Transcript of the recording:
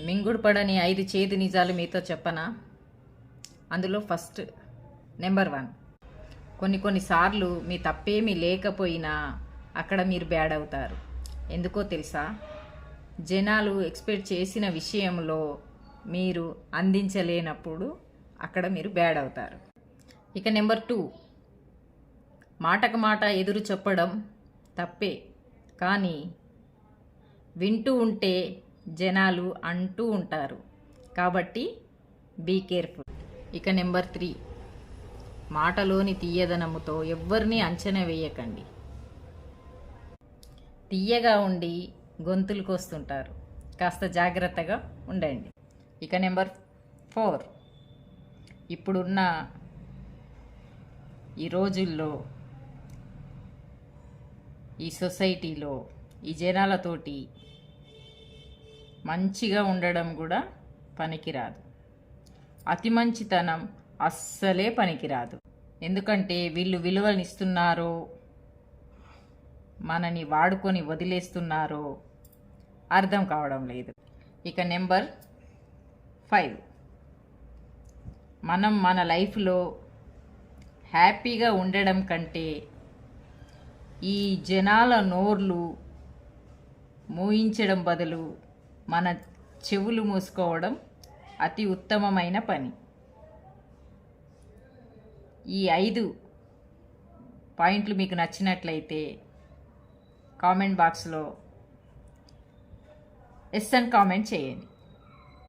మింగుడు పడని 5 చేదు నిజాలు మీతో చెప్పనా? అందులో ఫస్ట్ నెంబర్ 1, కొన్నిసార్లు మీ తప్పేమీ లేకపోయినా అక్కడ మీరు బ్యాడ్ అవుతారు. ఎందుకో తెలుసా? జనాలు ఎక్స్పెక్ట్ చేసిన విషయంలో మీరు అందించలేనప్పుడు అక్కడ మీరు బ్యాడ్ అవుతారు. ఇక నెంబర్ 2, మాటకు మాట ఎదురు చెప్పడం తప్పే, కానీ వింటూ ఉంటే జనాలు అంటూ ఉంటారు. కాబట్టి బీ కేర్ఫుల్. ఇక నెంబర్ 3, మాటలోని తీయదనముతో ఎవ్వరిని అంచనా వేయకండి. తీయగా ఉండి గొంతులకు వస్తుంటారు. కాస్త జాగ్రత్తగా ఉండండి. ఇక నెంబర్ 4, ఇప్పుడున్న ఈ రోజుల్లో, ఈ సొసైటీలో, ఈ జనాలతోటి మంచిగా ఉండడం కూడా పనికిరాదు. అతి మంచితనం అస్సలే పనికిరాదు. ఎందుకంటే వీళ్ళు విలువనిస్తున్నారో మనని వాడుకొని వదిలేస్తున్నారో అర్థం కావడం లేదు. ఇక నెంబర్ 5, మనం మన లైఫ్లో హ్యాపీగా ఉండడం కంటే ఈ జనాల నోర్లు మూయించడం బదులు మన చెవులు మూసుకోవడం అతి ఉత్తమమైన పని. ఈ 5 పాయింట్లు మీకు నచ్చినట్లయితే కామెంట్ బాక్స్లో ఎస్ అని కామెంట్ చేయండి.